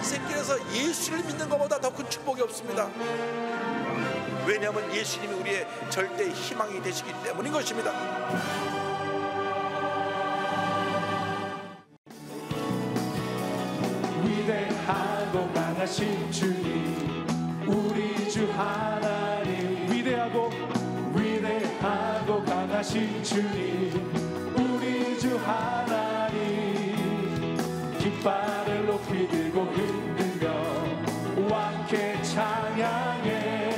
새길에서 예수를 믿는 것보다 더 큰 축복이 없습니다. 왜냐하면 예수님이 우리의 절대 희망이 되시기 때문인 것입니다. 위대하고 강하신 주님, 우리 주 하나님. 위대하고 강하신 주님, 우리 주 하나님. 깃발을 높이 들고 흔들며 왕께 찬양해.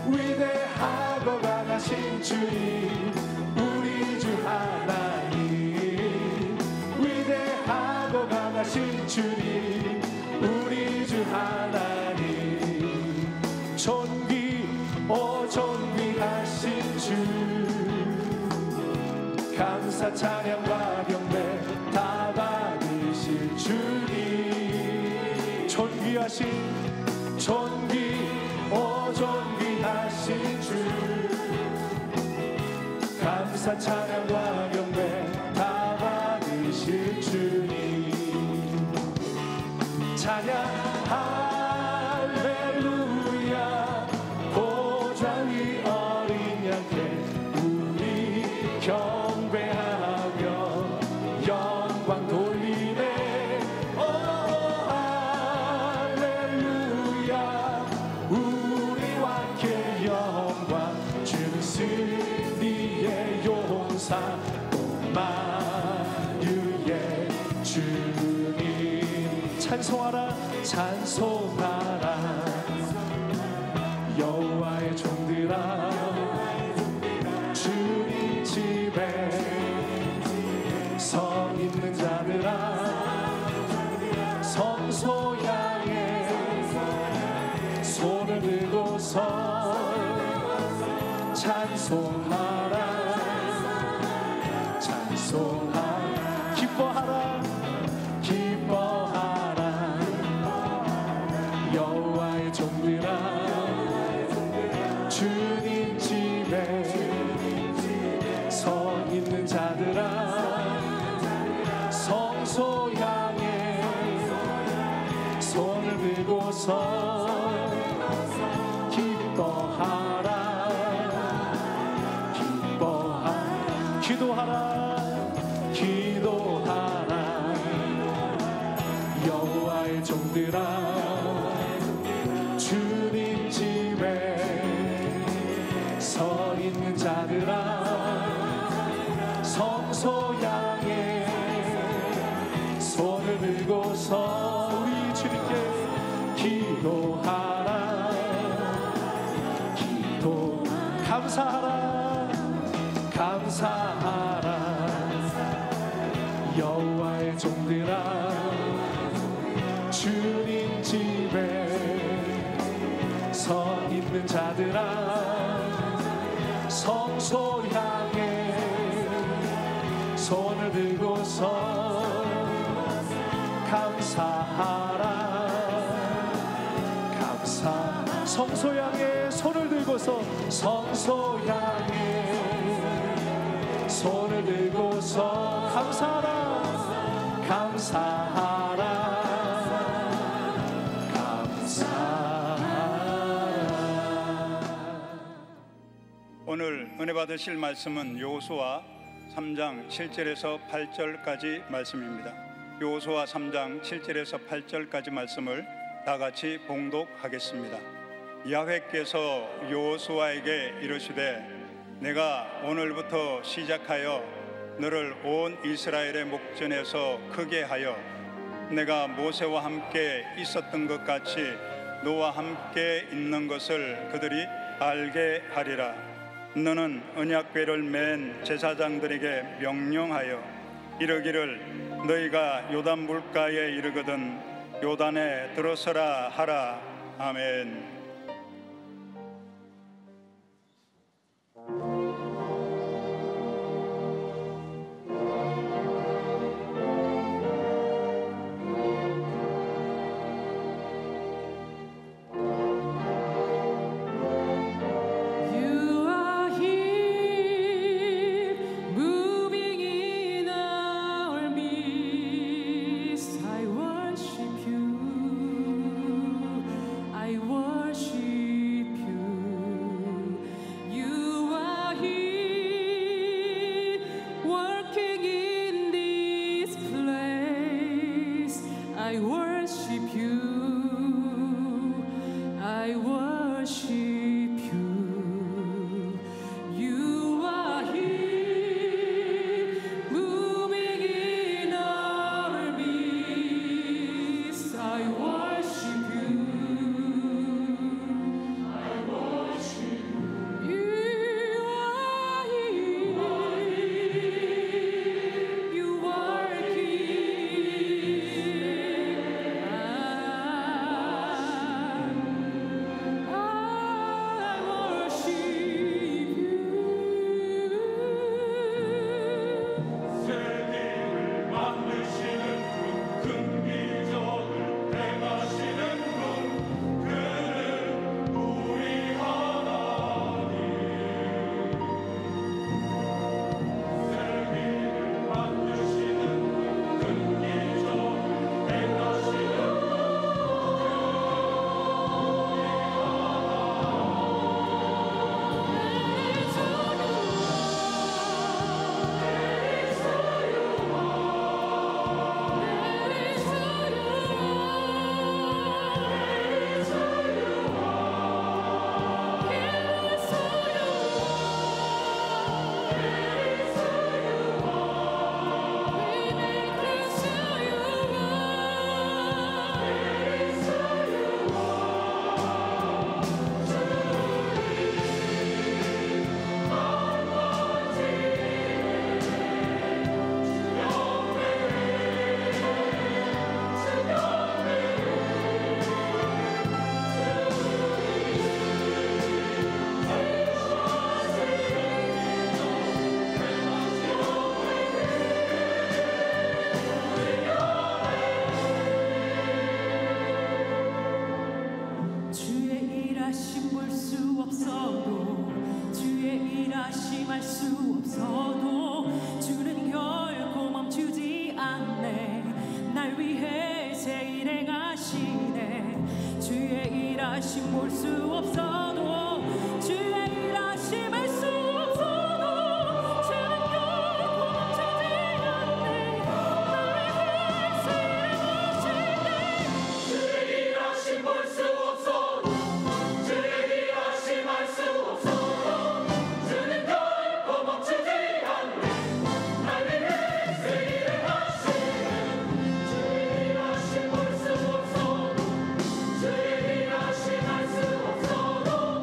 위대하고 강하신 주님, 우리 주 하나님. 위대하고 강하신 주님, 우리 주 하나님. 존귀하신 주, 감사 찬양과 경배 다 받으실 주님. 존귀하신 주, 감사 찬양과 경배 다 받으실 주님. 찬양 할렐루야. 보좌 위 어린 양께 우리 경배하며 영광 돌리네. 오 할렐루야. 우리 왕께 영광 주시리의 용사 만유의 주님. 찬송하라 여호와의 종들아, 주님 집에 서 있는 자들아, 성소 향해 손을 들고서 찬송하라. 기뻐하라 여호와의 종들아, 주님 집에 서 있는 자들아, 성소 향해 손을 들고서 기뻐하라. 기도하라 여호와의 종들아, 주님 집에 서 있는 자들아, 성소 향해 손을 들고서 우리 주님께 기도하라. 감사하라 여호와의 종들아, 주님 집에 서 있는 자들아, 성소 향해 손을 들고서 감사하라. 성소 향해 손을 들고서, 성소 향해 손을 들고서 감사하라. 오늘 은혜 받으실 말씀은 여호수아 3장 7절에서 8절까지 말씀입니다. 여호수아 3장 7절에서 8절까지 말씀을 다 같이 봉독하겠습니다. 야훼께서 여호수아에게 이르시되, 내가 오늘부터 시작하여 너를 온 이스라엘의 목전에서 크게 하여 내가 모세와 함께 있었던 것 같이 너와 함께 있는 것을 그들이 알게 하리라. 너는 언약궤를 맨 제사장들에게 명령하여 이르기를, 너희가 요단 물가에 이르거든 요단에 들어서라 하라. 아멘. I worship you. I worship you. I worship you. You are here, moving in our midst. I worship you. I worship you. You are here. You are King. I worship you. 세계를 만드시는 분, 큰 기적을 행하시는 분, 그는 우리 하나님. 세계를 만드시는 분, 큰 기적을 행하시는 분, 주의 일하심 볼 수 없어도, 주의 일하심 알 수 없어도, 주는 결코 멈추지 않네. 날 위해 새 일 행하시네. 주의 일하심 볼 수 없어도, 주의 일하심 알 수 없어도, 주는 결코 멈추지 않네. 날 위해 새 일 행하시네. 주의 일하심 볼 수 없어도, 주의 일하심 알 수 없어도, 주는 결코 멈추지 않네. 날 위해 새 일을 하시네. 주의 일하심 볼 수 없어도, 주의 일하심 알 수 없어도,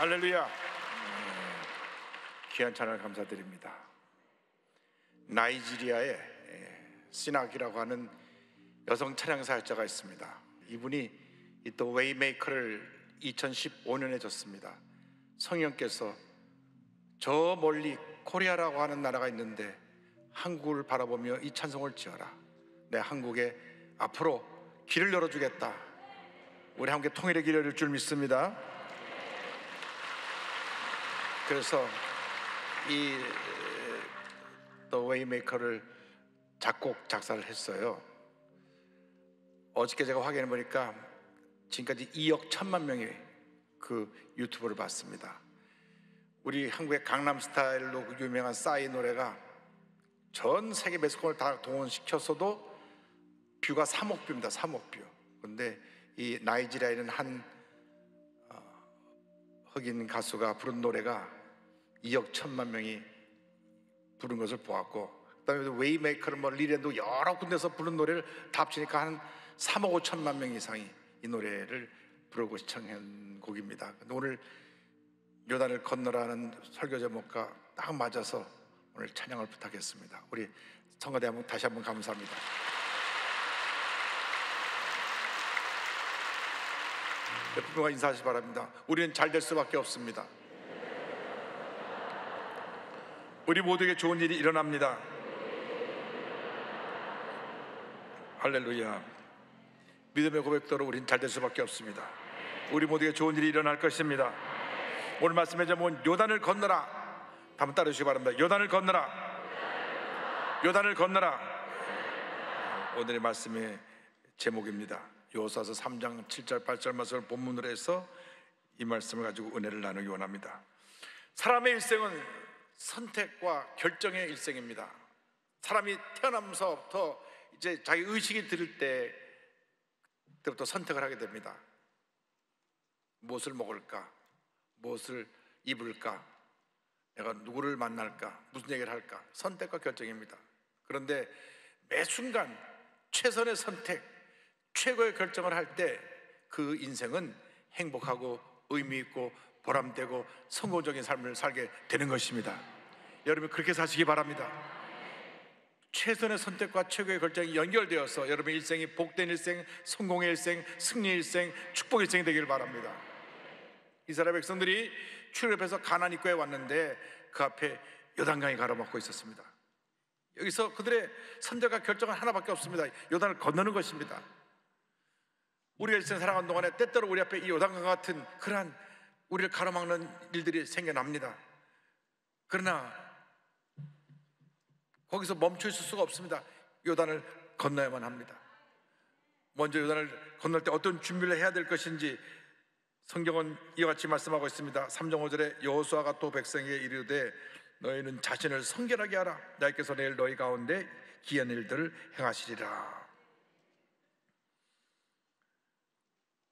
할렐루야. 귀한 찬양을 감사드립니다. 나이지리아의 시나기라고 하는 여성 찬양 사역자가 있습니다. 이분이 또 웨이메이커를 2015년에 줬습니다. 성령께서 저 멀리 코리아라고 하는 나라가 있는데 한국을 바라보며 이 찬송을 지어라. 내 한국에 앞으로 길을 열어주겠다. 우리 함께 통일의 길을 열릴 줄 믿습니다. 그래서 이 또 웨이메이커를 작곡 작사를 했어요. 어저께 제가 확인해 보니까 지금까지 2억 1천만 명이 그 유튜브를 봤습니다. 우리 한국의 강남스타일로 유명한 싸이 노래가 전 세계 매스컴을 다 동원시켰어도 뷰가 3억 뷰입니다. 3억 뷰. 그런데 이 나이지리아에는 한 흑인 가수가 부른 노래가 2억 1천만 명이 부른 것을 보았고, 그다음에 웨이메이커를 뭐 리랜도 여러 군데서 부른 노래를 다 합치니까 한 3억 5천만 명 이상이 이 노래를 부르고 시청한 곡입니다. 오늘 요단을 건너라는 설교 제목과 딱 맞아서 오늘 찬양을 부탁했습니다. 우리 성가대 한번 다시 한번 감사합니다. 옆에 분과 인사하시기 바랍니다. 우리는 잘 될 수밖에 없습니다. 우리 모두에게 좋은 일이 일어납니다. 할렐루야. 믿음의 고백대로 우리는 잘 될 수밖에 없습니다. 우리 모두에게 좋은 일이 일어날 것입니다. 오늘 말씀의 제목은 요단을 건너라. 한번 따르시기 바랍니다. 요단을 건너라. 요단을 건너라. 오늘의 말씀의 제목입니다. 여호수아서 3장 7절 8절 말씀을 본문으로 해서 이 말씀을 가지고 은혜를 나누기 원합니다. 사람의 일생은 선택과 결정의 일생입니다. 사람이 태어나면서부터 이제 자기 의식이 들을 때부터 선택을 하게 됩니다. 무엇을 먹을까? 무엇을 입을까? 내가 누구를 만날까? 무슨 얘기를 할까? 선택과 결정입니다. 그런데 매 순간 최선의 선택, 최고의 결정을 할 때 그 인생은 행복하고 의미 있고 보람되고 성공적인 삶을 살게 되는 것입니다. 여러분 그렇게 사시기 바랍니다. 최선의 선택과 최고의 결정이 연결되어서 여러분의 일생이 복된 일생, 성공의 일생, 승리의 일생, 축복의 일생이 되기를 바랍니다. 이스라엘 백성들이 출애굽해서 가나안 입구에 왔는데 그 앞에 요단강이 가로막고 있었습니다. 여기서 그들의 선택과 결정은 하나밖에 없습니다. 요단을 건너는 것입니다. 우리가 일생 살아가는 동안에 때때로 우리 앞에 이 요단강 같은 그러한 우리를 가로막는 일들이 생겨납니다. 그러나 거기서 멈춰 있을 수가 없습니다. 요단을 건너야만 합니다. 먼저 요단을 건널 때 어떤 준비를 해야 될 것인지 성경은 이와 같이 말씀하고 있습니다. 3장 5절에 여호수아가 또 백성에게 이르되 너희는 자신을 성결하게 하라. 나께서 내일 너희 가운데 기이한 일들을 행하시리라.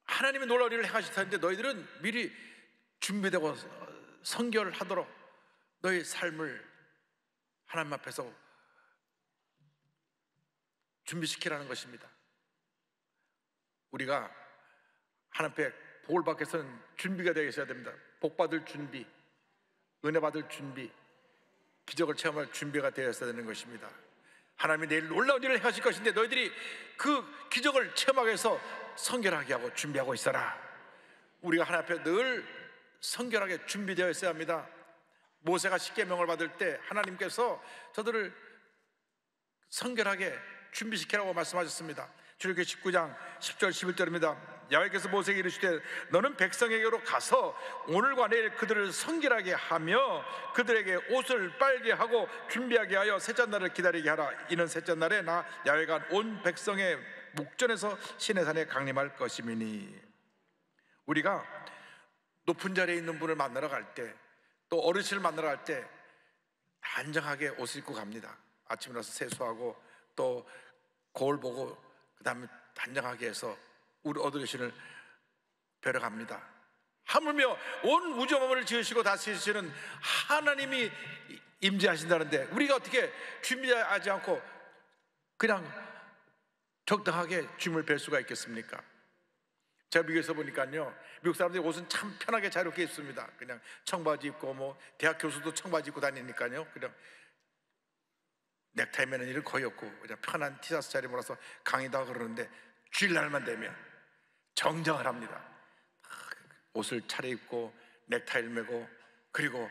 하나님이 놀라운 일을 행하실 텐데 너희들은 미리 준비되고 성결하도록 너희 삶을 하나님 앞에서 준비시키라는 것입니다. 우리가 하나님 앞에 복을 받기 위해서는 준비가 되어 있어야 됩니다. 복 받을 준비, 은혜 받을 준비, 기적을 체험할 준비가 되어 있어야 되는 것입니다. 하나님이 내일 놀라운 일을 행하실 것인데 너희들이 그 기적을 체험하기 위해서 성결하게 하고 준비하고 있어라. 우리가 하나님 앞에 늘 성결하게 준비되어 있어야 합니다. 모세가 십계명을 받을 때 하나님께서 저들을 성결하게 준비시키라고 말씀하셨습니다. 출애굽기 19장 10절 11절입니다. 야훼께서 모세에게 이르시되 너는 백성에게로 가서 오늘과 내일 그들을 성결하게 하며 그들에게 옷을 빨게 하고 준비하게 하여 셋째 날을 기다리게 하라. 이는 셋째 날에 나 야훼가 온 백성의 목전에서 시내산에 강림할 것임이니. 우리가 높은 자리에 있는 분을 만나러 갈 때, 또 어르신을 만나러 갈 때 단정하게 옷을 입고 갑니다. 아침에 일어나서 세수하고 또 거울 보고 그 다음에 단정하게 해서 우리 어르신을 뵈러 갑니다. 하물며 온 우주 만물을 지으시고 다스리시는 하나님이 임재하신다는데 우리가 어떻게 준비하지 않고 그냥 적당하게 주님을 뵐 수가 있겠습니까? 제가 미국에서 보니까요, 미국 사람들이 옷은 참 편하게 자유롭게 입습니다. 그냥 청바지 입고, 뭐 대학 교수도 청바지 입고 다니니까요, 그냥 넥타이 매는 일은 거의 없고 그냥 편한 티셔츠 잘 입어서 강의도 하고 그러는데, 주일날만 되면 정정을 합니다. 옷을 차려입고 넥타이를 매고, 그리고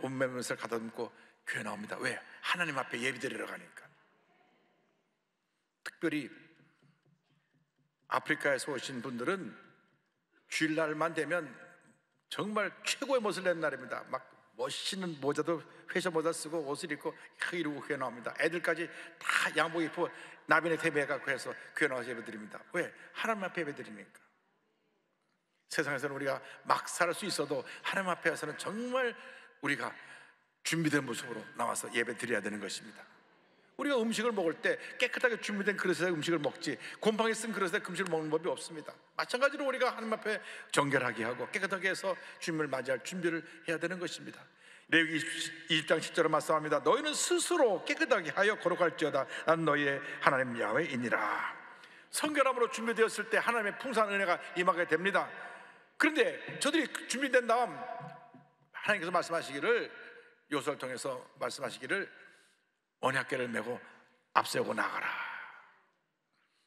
옷 매면서 가다듬고 교회 나옵니다. 왜? 하나님 앞에 예비드리러 가니까. 특별히 아프리카에서 오신 분들은 주일날만 되면 정말 최고의 멋을 내는 날입니다. 막 멋있는 모자도 회셔 모자 쓰고 옷을 입고 이러고 교회 나옵니다. 애들까지 다 양복 입고 나비네 태배해갖고 해서 교회 나와서 예배드립니다. 왜? 하나님 앞에 예배드리니까. 세상에서는 우리가 막 살 수 있어도 하나님 앞에서는 정말 우리가 준비된 모습으로 나와서 예배드려야 되는 것입니다. 우리가 음식을 먹을 때 깨끗하게 준비된 그릇에 음식을 먹지, 곰팡이 쓴 그릇에 음식을 먹는 법이 없습니다. 마찬가지로 우리가 하나님 앞에 정결하게 하고 깨끗하게 해서 주님을 맞이할 준비를 해야 되는 것입니다. 레위기 20장 10절에 말씀합니다. 너희는 스스로 깨끗하게 하여 거룩할지어다. 난 너희의 하나님 야훼이니라. 성결함으로 준비되었을 때 하나님의 풍성한 은혜가 임하게 됩니다. 그런데 저들이 준비된 다음 하나님께서 말씀하시기를, 요소를 통해서 말씀하시기를 언약궤를 메고 앞세우고 나가라.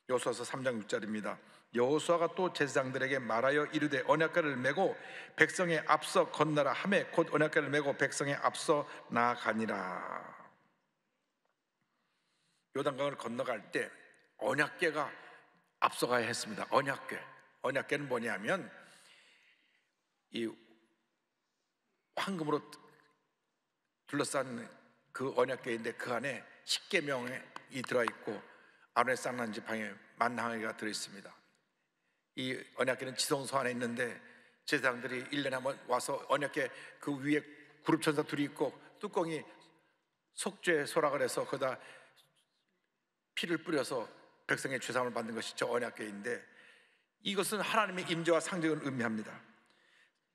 여호수아서 3장 6절입니다. 여호수아가 또 제사장들에게 말하여 이르되 언약궤를 메고 백성의 앞서 건너라 하매 곧 언약궤를 메고 백성의 앞서 나아가니라. 요단강을 건너갈 때 언약궤가 앞서가야 했습니다. 언약궤는 뭐냐면 이 황금으로 둘러싼 그 언약궤인데 그 안에 십계명이 들어있고 아론의 쌍난 지팡이 만항아리가 들어있습니다. 이 언약궤는 지성소 안에 있는데 제사장들이 1년에 한번 와서 언약궤 그 위에 그룹천사 둘이 있고 뚜껑이 속죄 소락을 해서 거기다 피를 뿌려서 백성의 죄사함을 받는 것이 저 언약궤인데, 이것은 하나님의 임재와 상징을 의미합니다.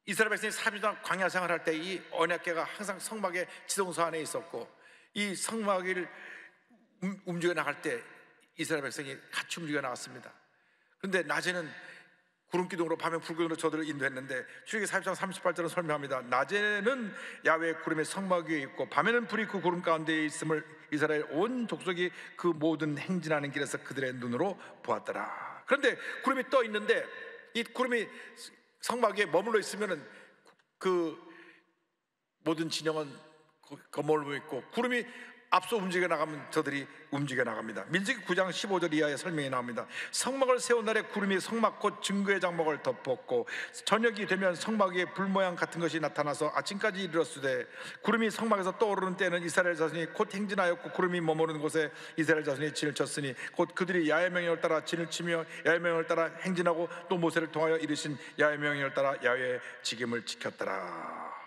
이스라엘 백성이 40년 광야 생활할 때 이 언약궤가 항상 성막의 지성소 안에 있었고, 이 성막을 움직여 나갈 때 이스라엘 백성이 같이 움직여 나갔습니다. 그런데 낮에는 구름기둥으로 밤에 불기둥으로 저들을 인도했는데, 출애굽기 40장 38절은 설명합니다. 낮에는 야훼의 구름이 성막 위에 있고 밤에는 불이 그 구름 가운데에 있음을 이스라엘 온 족속이 그 모든 행진하는 길에서 그들의 눈으로 보았더라. 그런데 구름이 떠 있는데 이 구름이 성막 위에 머물러 있으면은 그 모든 진영은 머물러 있고, 구름이 앞서 움직여 나가면 저들이 움직여 나갑니다. 민수기 9장 15절 이하의 설명이 나옵니다. 성막을 세운 날에 구름이 성막 곧 증거의 장막을 덮었고 저녁이 되면 성막 위에 불 모양 같은 것이 나타나서 아침까지 이르렀으되, 구름이 성막에서 떠오르는 때는 이스라엘 자손이 곧 행진하였고 구름이 머무르는 곳에 이스라엘 자손이 진을 쳤으니 곧 그들이 야훼 명령을 따라 진을 치며 야훼 명령을 따라 행진하고 또 모세를 통하여 이르신 야훼 명령을 따라 야훼의 직임을 지켰더라.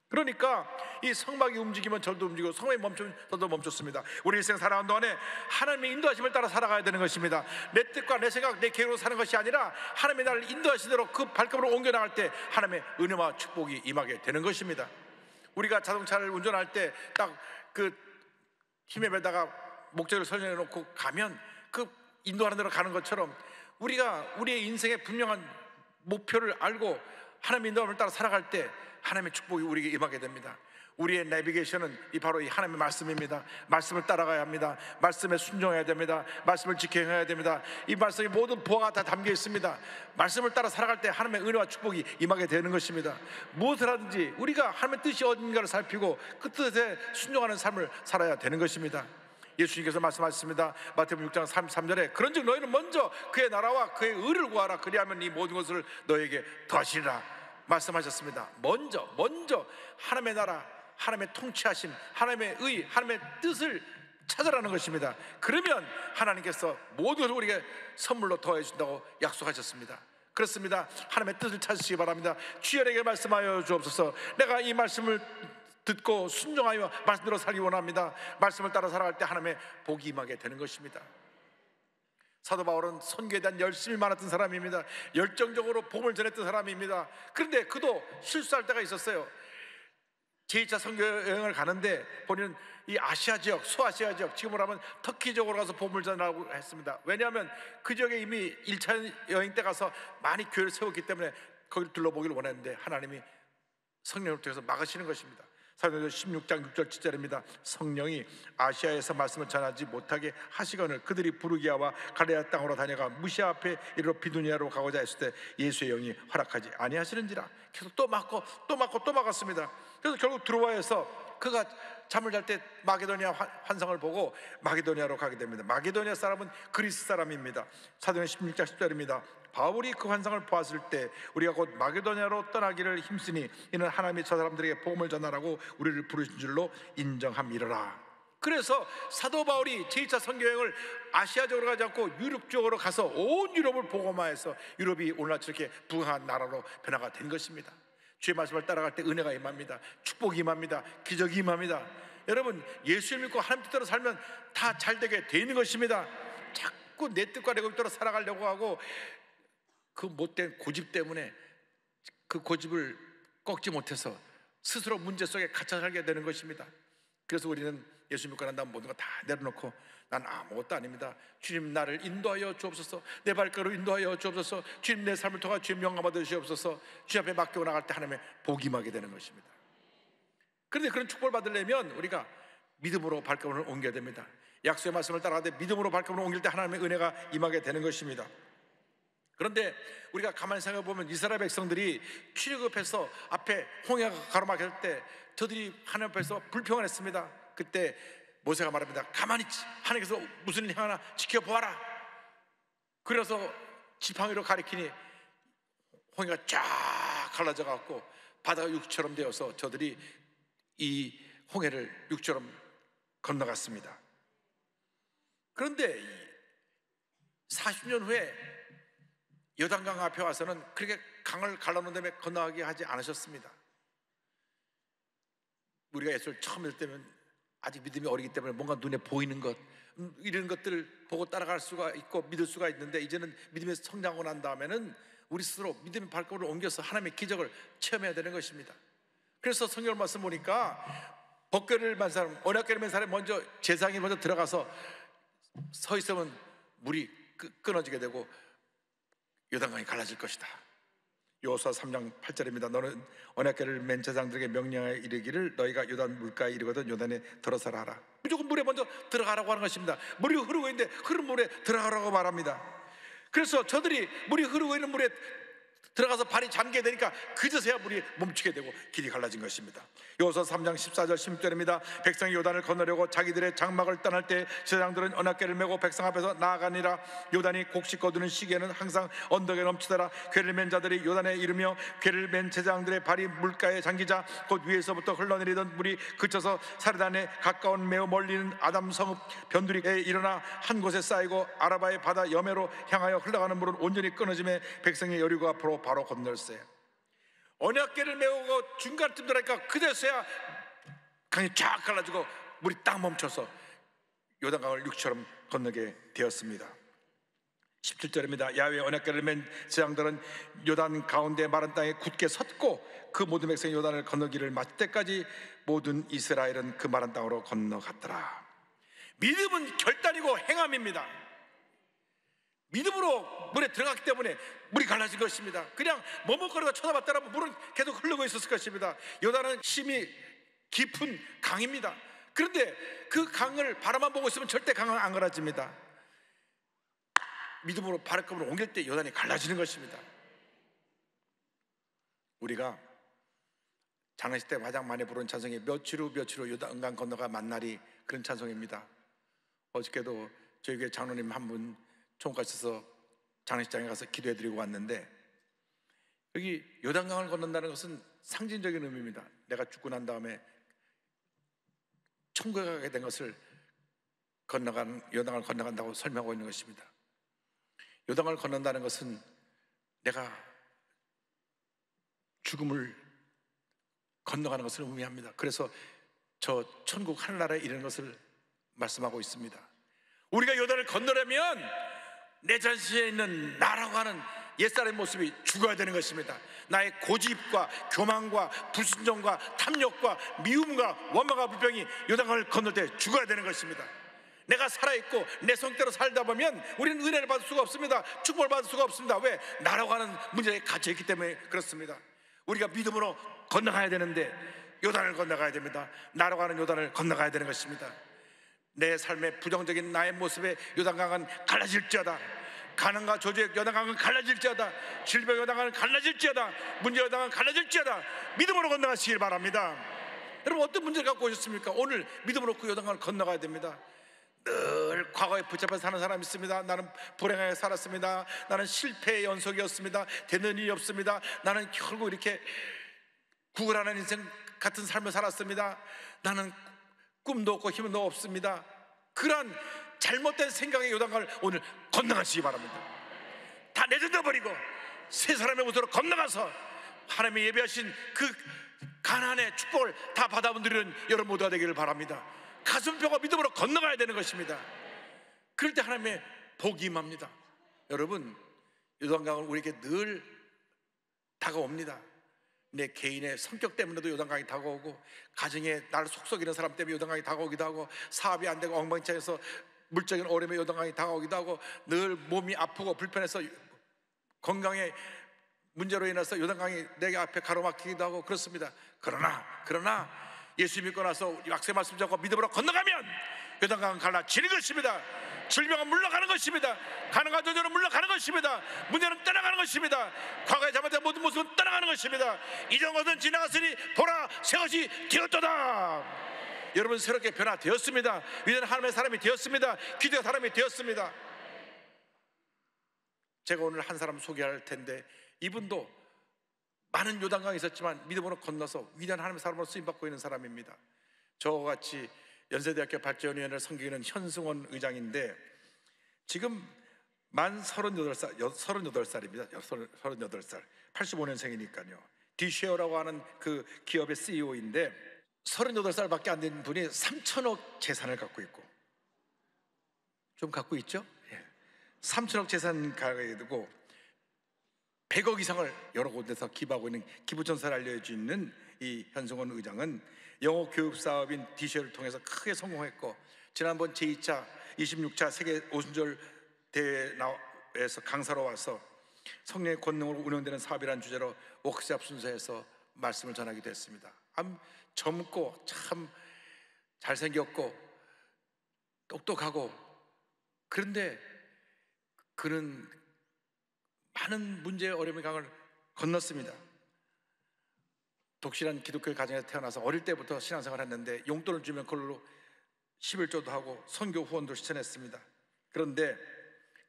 그러니까 이 성막이 움직이면 절도 움직이고 성막이 멈추면 저도 멈췄습니다. 우리 일생 살아가는 동안에 하나님의 인도하심을 따라 살아가야 되는 것입니다. 내 뜻과 내 생각, 내 계획으로 사는 것이 아니라 하나님이 나를 인도하신 대로 그 발걸음으로 옮겨나갈 때 하나님의 은혜와 축복이 임하게 되는 것입니다. 우리가 자동차를 운전할 때 딱 그 힘에 매다가 목적을 설정해 놓고 가면 그 인도하는 대로 가는 것처럼, 우리가 우리의 인생의 분명한 목표를 알고 하나님의 인도함을 따라 살아갈 때 하나님의 축복이 우리에게 임하게 됩니다. 우리의 내비게이션은 바로 이 하나님의 말씀입니다. 말씀을 따라가야 합니다. 말씀에 순종해야 됩니다. 말씀을 지켜야 됩니다. 이 말씀에 모든 보화가 다 담겨 있습니다. 말씀을 따라 살아갈 때 하나님의 은혜와 축복이 임하게 되는 것입니다. 무엇을 하든지 우리가 하나님의 뜻이 어딘가를 살피고 그 뜻에 순종하는 삶을 살아야 되는 것입니다. 예수님께서 말씀하셨습니다. 마태복음 6장 33절에 그런즉 너희는 먼저 그의 나라와 그의 의를 구하라. 그리하면 이 모든 것을 너에게 더하시리라 말씀하셨습니다. 먼저 하나님의 나라, 하나님의 통치하심, 하나님의 의, 하나님의 뜻을 찾으라는 것입니다. 그러면 하나님께서 모든 것을 우리에게 선물로 더해 준다고 약속하셨습니다. 그렇습니다. 하나님의 뜻을 찾으시기 바랍니다. 주여에게 말씀하여 주옵소서. 내가 이 말씀을 듣고 순종하여 말씀대로 살기 원합니다. 말씀을 따라 살아갈 때 하나님의 복이 임하게 되는 것입니다. 사도 바울은 선교에 대한 열심이 많았던 사람입니다. 열정적으로 복음을 전했던 사람입니다. 그런데 그도 실수할 때가 있었어요. 제2차 선교 여행을 가는데 본인은 이 아시아 지역, 소아시아 지역, 지금으로 하면 터키 쪽으로 가서 복음을 전하라고 했습니다. 왜냐하면 그 지역에 이미 1차 여행 때 가서 많이 교회를 세웠기 때문에 거기를 둘러보기를 원했는데 하나님이 성령을 통해서 막으시는 것입니다. 사도행전 16장 6절 7절입니다. 성령이 아시아에서 말씀을 전하지 못하게 하시거늘 그들이 부르기아와 갈레아 땅으로 다녀가 무시아 앞에 이르러 비두니아로 가고자 했을 때 예수의 영이 허락하지 아니하시는지라. 계속 또 막고 또 막고 또 막았습니다. 그래서 결국 드로아에서 그가 잠을 잘 때 마게도니아 환상을 보고 마게도니아로 가게 됩니다. 마게도니아 사람은 그리스 사람입니다. 사도행전 16장 10절입니다. 바울이 그 환상을 보았을 때 우리가 곧 마게도니아로 떠나기를 힘쓰니 이는 하나님이 저 사람들에게 복음을 전하라고 우리를 부르신 줄로 인정함이러라. 그래서 사도 바울이 제2차 선교여행을 아시아 쪽으로 가지 않고 유럽 쪽으로 가서 온 유럽을 복음화해서 유럽이 오늘날 저렇게 부강한 나라로 변화가 된 것입니다. 주의 말씀을 따라갈 때 은혜가 임합니다. 축복이 임합니다. 기적이 임합니다. 여러분, 예수를 믿고 하나님 뜻대로 살면 다 잘되게 돼 있는 것입니다. 자꾸 내 뜻과 내 뜻대로 살아가려고 하고 그 못된 고집 때문에 그 고집을 꺾지 못해서 스스로 문제 속에 갇혀 살게 되는 것입니다. 그래서 우리는 예수 믿고 난 다음 모든 거 다 내려놓고 난 아무것도 아닙니다. 주님 나를 인도하여 주옵소서. 내 발걸음을 인도하여 주옵소서. 주님 내 삶을 통해 주님 영광 받아 주옵소서. 주님 앞에 맡기고 나갈 때 하나님의 복이 임하게 되는 것입니다. 그런데 그런 축복을 받으려면 우리가 믿음으로 발걸음을 옮겨야 됩니다. 약속의 말씀을 따라가되 믿음으로 발걸음을 옮길 때 하나님의 은혜가 임하게 되는 것입니다. 그런데 우리가 가만히 생각해 보면 이스라엘 백성들이 출애굽해서 앞에 홍해가 가로막힐 때 저들이 하나님 앞에서 불평을 했습니다. 그때 모세가 말합니다. 가만히 하나님께서 무슨 일 행하나 지켜보아라. 그래서 지팡이로 가리키니 홍해가 쫙 갈라져 갖고 바다가 육처럼 되어서 저들이 이 홍해를 육처럼 건너갔습니다. 그런데 40년 후에 요단강 앞에 와서는 그렇게 강을 갈라놓은 다음에 건너가게 하지 않으셨습니다. 우리가 예수를 처음 믿을 때면 아직 믿음이 어리기 때문에 뭔가 눈에 보이는 것 이런 것들을 보고 따라갈 수가 있고 믿을 수가 있는데 이제는 믿음에서 성장하고 난 다음에는 우리 스스로 믿음의 발걸음을 옮겨서 하나님의 기적을 체험해야 되는 것입니다. 그래서 성경 말씀 보니까 법궤를 맨 사람, 언약궤를 맨 사람이 먼저 제사장이 먼저 들어가서 서 있으면 물이 끊어지게 되고 요단강이 갈라질 것이다. 여호수아 3장 8절입니다. 너는 언약궤를 맨 제사장들에게 명령하여 이르기를 너희가 요단 물가에 이르거든 요단에 들어서라 하라. 무조건 물에 먼저 들어가라고 하는 것입니다. 물이 흐르고 있는데 흐른 물에 들어가라고 말합니다. 그래서 저들이 물이 흐르고 있는 물에 들어가서 발이 잠게 되니까 그제서야 물이 멈추게 되고 길이 갈라진 것입니다. 여호수아 3장 14절 16절입니다. 백성이 요단을 건너려고 자기들의 장막을 떠날 때 제사장들은 언약궤를 메고 백성 앞에서 나아가니라. 요단이 곡식 거두는 시기에는 항상 언덕에 넘치더라. 궤를 맨 자들이 요단에 이르며 궤를 맨 제사장들의 발이 물가에 잠기자 곧 위에서부터 흘러내리던 물이 그쳐서 사르단에 가까운 매우 멀리 있는 아담 성읍 변두리에 일어나 한 곳에 쌓이고 아라바의 바다 여매로 향하여 흘러가는 물은 온전히 끊어짐에 백성이 여리고 앞으로 바로 건널세. 언약궤를 메우고 중간쯤 들어가니까 그제서야 강이 쫙 갈라지고 물이 딱 멈춰서 요단강을 육처럼 건너게 되었습니다. 17절입니다. 야훼 언약궤를 맨 제사장들은 요단 가운데 마른 땅에 굳게 섰고 그 모든 백성이 요단을 건너기를 마칠 때까지 모든 이스라엘은 그 마른 땅으로 건너갔더라. 믿음은 결단이고 행함입니다. 믿음으로 물에 들어갔기 때문에 물이 갈라진 것입니다. 그냥 머뭇거리다 쳐다봤다면 물은 계속 흐르고 있었을 것입니다. 요단은 심히 깊은 강입니다. 그런데 그 강을 바라만 보고 있으면 절대 강은 안 갈라집니다. 믿음으로 발걸음을 옮길 때 요단이 갈라지는 것입니다. 우리가 장례식 때 가장 많이 부르는 찬송이 며칠 후 요단강 건너가 만날이 그런 찬송입니다. 어저께도 저희 교회 장로님 한 분 총괄해서 장례식장에 가서 기도해드리고 왔는데 여기 요단강을 건넌다는 것은 상징적인 의미입니다. 내가 죽고 난 다음에 천국에 가게 된 것을 요단강을 건너간다고 설명하고 있는 것입니다. 요단강을 건넌다는 것은 내가 죽음을 건너가는 것을 의미합니다. 그래서 저 천국 하늘나라에 이르는 것을 말씀하고 있습니다. 우리가 요단을 건너려면 내 자신에 있는 나라고 하는 옛사람의 모습이 죽어야 되는 것입니다. 나의 고집과 교만과 불순종과 탐욕과 미움과 원망과 불평이 요단강을 건널 때 죽어야 되는 것입니다. 내가 살아있고 내 성대로 살다 보면 우리는 은혜를 받을 수가 없습니다. 축복을 받을 수가 없습니다. 왜? 나라고 하는 문제에 갇혀있기 때문에 그렇습니다. 우리가 믿음으로 건너가야 되는데 요단을 건너가야 됩니다. 나라고 하는 요단을 건너가야 되는 것입니다. 내 삶의 부정적인 나의 모습에 요단강은 갈라질지어다. 가난과 저주의 요단강은 갈라질지어다. 질병 요단강은 갈라질지어다. 문제 요단강은 갈라질지어다. 믿음으로 건너가시길 바랍니다. 여러분, 어떤 문제를 갖고 오셨습니까? 오늘 믿음으로 그 요단강을 건너가야 됩니다. 늘 과거에 붙잡혀 사는 사람이 있습니다. 나는 불행하게 살았습니다. 나는 실패의 연속이었습니다. 되는 일이 없습니다. 나는 결국 이렇게 구걸하는 인생 같은 삶을 살았습니다. 나는 꿈도 없고 힘도 없습니다. 그런 잘못된 생각의 요단강을 오늘 건너가시기 바랍니다. 다 내던져 버리고 새 사람의 모습으로 건너가서 하나님이 예비하신 그 가나안의 축복을 다 받아들이는 여러분 모두가 되기를 바랍니다. 가슴뼈가 믿음으로 건너가야 되는 것입니다. 그럴 때 하나님의 복이 임합니다. 여러분, 요단강은 우리에게 늘 다가옵니다. 내 개인의 성격 때문에도 요단강이 다가오고, 가정에 나를 속썩이는 사람 때문에 요단강이 다가오기도 하고, 사업이 안 되고 엉망진창해서 물적인 어려움에 요단강이 다가오기도 하고, 늘 몸이 아프고 불편해서 건강에 문제로 인해서 요단강이 내게 앞에 가로막히기도 하고 그렇습니다. 그러나 예수 믿고 나서 약속의 말씀 잡고 믿음으로 건너가면 요단강은 갈라지는 것입니다. 질병은 물러가는 것입니다. 가난과 저주는 물러가는 것입니다. 문제는 떠나가는 것입니다. 과거에 잘못된 모든 모습은 떠나가는 것입니다. 이전 것은 지나갔으니 보라, 새 것이 되었도다. 여러분, 새롭게 변화되었습니다. 위대한 하나님의 사람이 되었습니다. 기도의 사람이 되었습니다. 제가 오늘 한 사람 소개할 텐데, 이분도 많은 요단강이 있었지만 믿음으로 건너서 위대한 하나님의 사람으로 쓰임받고 있는 사람입니다. 저와 같이 연세대학교 발전위원회를 섬기는 현승원 의장인데, 지금 만 38살입니다. 38살, 85년생이니까요. 디쉐어라고 하는 그 기업의 CEO인데 38살밖에 안 된 분이 3천억 재산을 갖고 있고, 좀 갖고 있죠? 3천억 재산 가지고 100억 이상을 여러 곳에서 기부하고 있는 기부천사를 알려져 있는 이 현승원 의장은 영어 교육 사업인 디쉐를 통해서 크게 성공했고, 지난번 제2차 26차 세계 오순절 대회에서 강사로 와서 성령의 권능으로 운영되는 사업이라는 주제로 워크숍 순서에서 말씀을 전하기도 했습니다. 참 젊고 참 잘생겼고 똑똑하고, 그런데 그는 많은 문제의 어려움의 강을 건넜습니다. 독실한 기독교의 가정에서 태어나서 어릴 때부터 신앙생활을 했는데 용돈을 주면 그걸로 11조도 하고 선교 후원도 실천했습니다. 그런데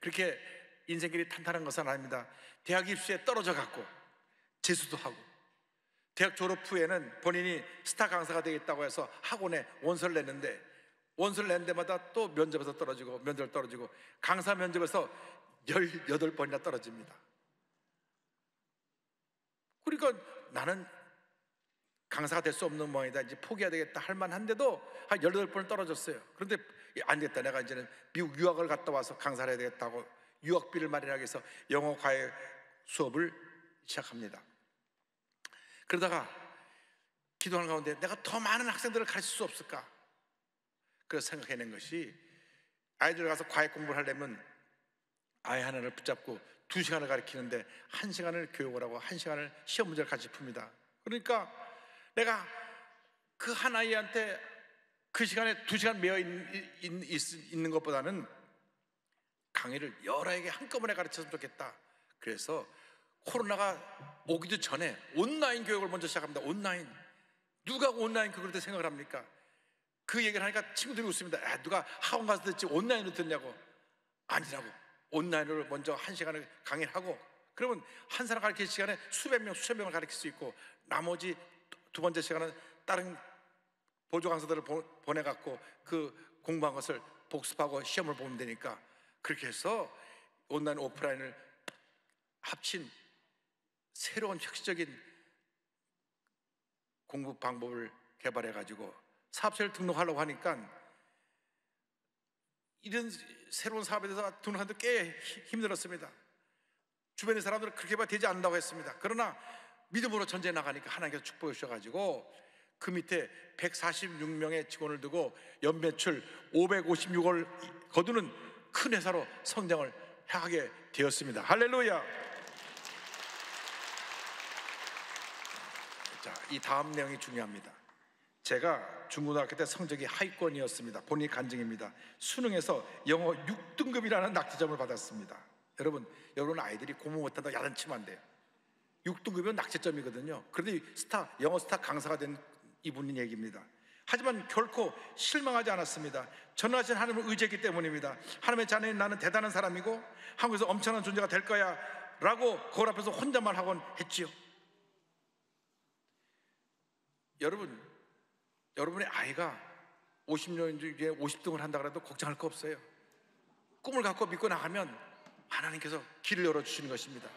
그렇게 인생길이 탄탄한 것은 아닙니다. 대학 입시에 떨어져 갔고 재수도 하고, 대학 졸업 후에는 본인이 스타 강사가 되겠다고 해서 학원에 원서를 냈는데, 원서를 낸 데마다 또 면접에서 떨어지고 면접을 떨어지고 강사 면접에서 18번이나 떨어집니다. 그러니까 나는 강사가 될 수 없는 모양이다, 이제 포기해야 되겠다 할 만한데도 한 18번을 떨어졌어요. 그런데 안 됐다, 내가 이제는 미국 유학을 갔다 와서 강사를 해야 되겠다고 유학비를 마련하기 위해서 영어 과외 수업을 시작합니다. 그러다가 기도하는 가운데 내가 더 많은 학생들을 가르칠 수 없을까? 그래서 생각해낸 것이, 아이들 가서 과외 공부를 하려면 아이 하나를 붙잡고 2시간을 가르치는데 1시간을 교육을 하고 1시간을 시험 문제를 같이 풉니다. 그러니까 내가 그 한 아이한테 그 시간에 2시간 매여 있는 것보다는 강의를 여러 아이에게 한꺼번에 가르쳤으면 좋겠다. 그래서 코로나가 오기도 전에 온라인 교육을 먼저 시작합니다. 온라인. 누가 온라인 교육을 때 생각을 합니까? 그 얘기를 하니까 친구들이 웃습니다. 누가 학원 가서 듣지 온라인으로 듣냐고. 아니라고. 온라인으로 먼저 1시간을 강의를 하고, 그러면 한 사람 가르칠 시간에 수백 명, 수천 명을 가르칠 수 있고, 나머지 두 번째 시간은 다른 보조 강사들을 보내갖고 그 공부한 것을 복습하고 시험을 보면 되니까, 그렇게 해서 온라인 오프라인을 합친 새로운 혁신적인 공부 방법을 개발해가지고 사업체를 등록하려고 하니까, 이런 새로운 사업에 대해서 등록하는데 꽤 힘들었습니다. 주변의 사람들은 그렇게 봐 되지 않는다고 했습니다. 그러나 믿음으로 전쟁에 나가니까 하나님께서 축복해 주셔가지고 그 밑에 146명의 직원을 두고 연매출 556을 거두는 큰 회사로 성장을 하게 되었습니다. 할렐루야. 자, 이 다음 내용이 중요합니다. 제가 중고등학교 때 성적이 하위권이었습니다. 본인 간증입니다. 수능에서 영어 6등급이라는 낙제점을 받았습니다. 여러분 아이들이 공부 못한다고 야단치면 안 돼요. 6등급이면 낙제점이거든요. 그런데 영어 스타 강사가 된 이분의 얘기입니다. 하지만 결코 실망하지 않았습니다. 전능하신 하나님을 의지했기 때문입니다. 하나님의 자녀인 나는 대단한 사람이고 한국에서 엄청난 존재가 될 거야 라고 거울 앞에서 혼잣말 하곤 했지요. 여러분의 아이가 50년 뒤에 50등을 한다 그래도 걱정할 거 없어요. 꿈을 갖고 믿고 나가면 하나님께서 길을 열어주시는 것입니다.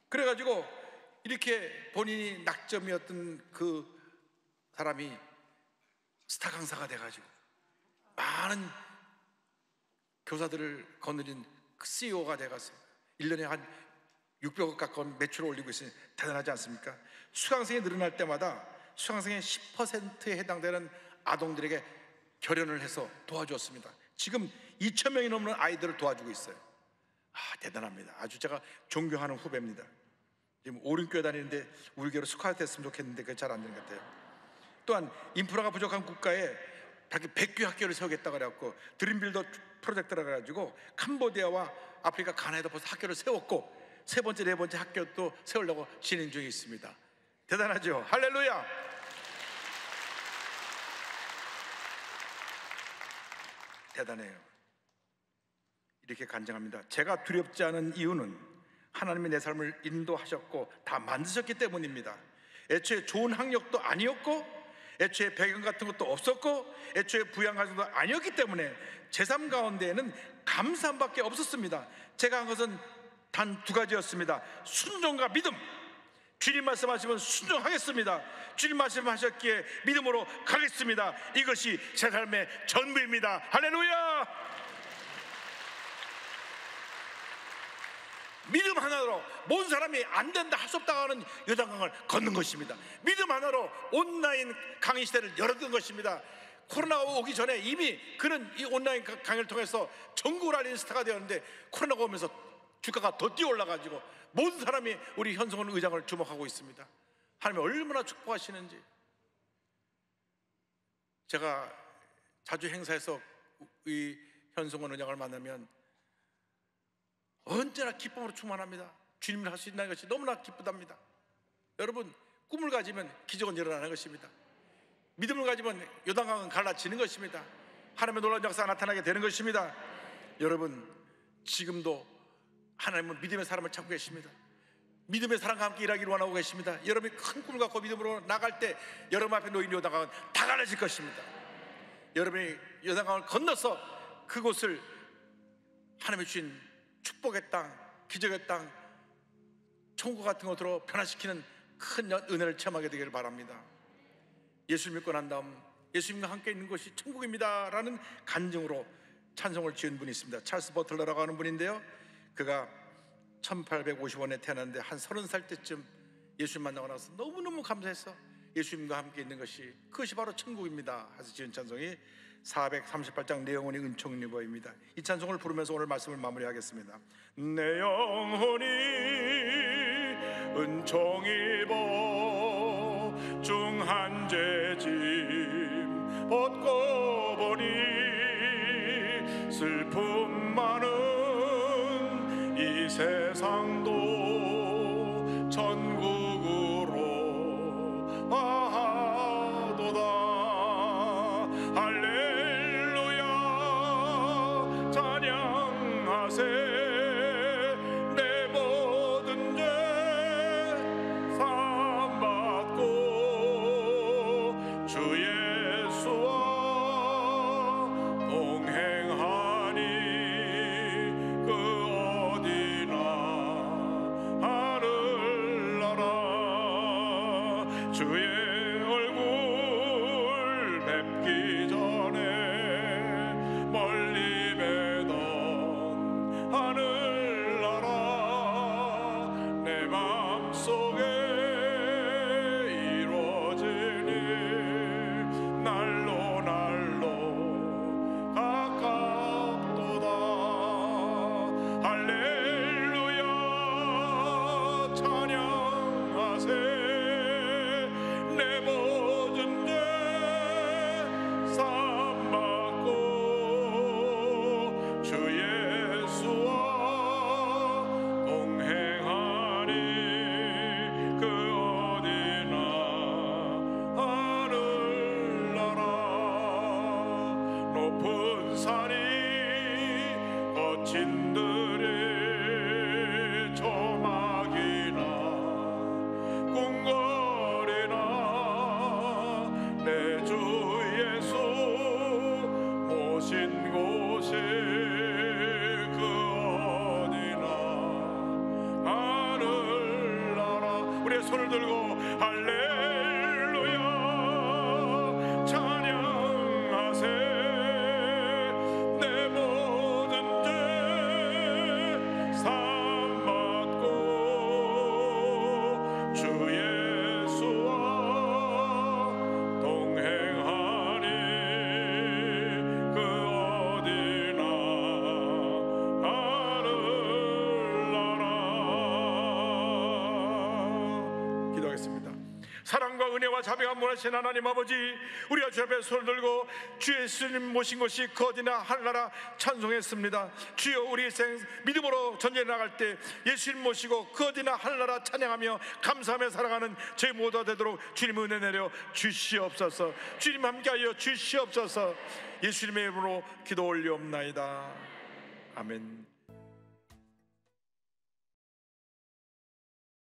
그래가지고 이렇게 본인이 낙점이었던 그 사람이 스타 강사가 돼가지고 많은 교사들을 거느린 그 CEO가 돼가서 1년에 한 600억 가까운 매출을 올리고 있으니 대단하지 않습니까? 수강생이 늘어날 때마다 수강생의 10%에 해당되는 아동들에게 결연을 해서 도와주었습니다. 지금 2,000명이 넘는 아이들을 도와주고 있어요. 대단합니다. 아주 제가 존경하는 후배입니다. 지금 오륜교회 다니는데 우리 교회로 스카우트했으면 좋겠는데 그게 잘 안 되는 것 같아요. 또한 인프라가 부족한 국가에 100개 학교를 세우겠다 그래갖고 드림빌더 프로젝트라 그래가지고 캄보디아와 아프리카 가나에도 벌써 학교를 세웠고 세 번째 네 번째 학교도 세우려고 진행 중에 있습니다. 대단하죠? 할렐루야. 대단해요. 이렇게 간증합니다. 제가 두렵지 않은 이유는 하나님이 내 삶을 인도하셨고 다 만드셨기 때문입니다. 애초에 좋은 학력도 아니었고 애초에 배경 같은 것도 없었고 애초에 부양 가정도 아니었기 때문에 제 삶 가운데에는 감사함밖에 없었습니다. 제가 한 것은 단 두 가지였습니다. 순종과 믿음. 주님 말씀하시면 순종하겠습니다. 주님 말씀하셨기에 믿음으로 가겠습니다. 이것이 제 삶의 전부입니다. 할렐루야. 믿음 하나로 모든 사람이 안 된다 할 수 없다고 하는 요단강을 걷는 것입니다. 믿음 하나로 온라인 강의 시대를 열었던 것입니다. 코로나가 오기 전에 이미 그는 이 온라인 강의를 통해서 전국을 알리는 스타가 되었는데 코로나가 오면서 주가가 더 뛰어 올라가지고 모든 사람이 우리 현성원 의장을 주목하고 있습니다. 하나님이 얼마나 축복하시는지. 제가 자주 행사에서 이 현성원 의장을 만나면 언제나 기쁨으로 충만합니다. 주님을 할 수 있다는 것이 너무나 기쁘답니다. 여러분, 꿈을 가지면 기적은 일어나는 것입니다. 믿음을 가지면 요단강은 갈라지는 것입니다. 하나님의 놀라운 역사가 나타나게 되는 것입니다. 여러분, 지금도 하나님은 믿음의 사람을 찾고 계십니다. 믿음의 사람과 함께 일하기를 원하고 계십니다. 여러분이 큰 꿈을 갖고 믿음으로 나갈 때 여러분 앞에 놓인 요단강은 다 갈라질 것입니다. 여러분이 요단강을 건너서 그곳을 하나님의 주신 축복의 땅, 기적의 땅, 천국 같은 것으로 변화시키는 큰 은혜를 체험하게 되기를 바랍니다. 예수 믿고 난 다음 예수님과 함께 있는 것이 천국입니다 라는 간증으로 찬송을 지은 분이 있습니다. 찰스 버틀러라고 하는 분인데요, 그가 1850년에 태어났는데 한 30살 때쯤 예수님 만나고 나서 너무너무 감사해서 예수님과 함께 있는 것이 그것이 바로 천국입니다 해서 지은 찬송이 438장 내 영혼이 은총 입어입니다. 이 찬송을 부르면서 오늘 말씀을 마무리하겠습니다. 내 영혼이 은총 입어 중한 죄짐 벗고 보니 슬픔 많은 이 세상도 천국으로 와도다. 할렐루야 찬양하세 내 모든 죄 사함받고 주 예수와 동행하니 그 어디나 신들이 조막이나 궁궐이나 내 주 예수 모신 곳이 그 어디나 하늘나라. 우리의 손을 들고 할렐루야 찬양하세. 내 모든 죄 삼았고 주 예수와 동행하니 그 어디나 하늘나라. 기도하겠습니다. 사랑과 은혜와 자비가 무한하신 하나님 아버지, 우리가 주 앞에 손을 들고 주 예수님 모신 곳이 그 어디나 하늘나라 찬송했습니다. 주여, 우리 일생 믿음으로 전쟁에 나갈 때 예수님 모시고 그 어디나 하늘나라 찬양하며 감사하며 살아가는 저희 모두가 되도록 주님 은혜 내려 주시옵소서. 주님 함께하여 주시옵소서. 예수님의 이름으로 기도 올리옵나이다. 아멘.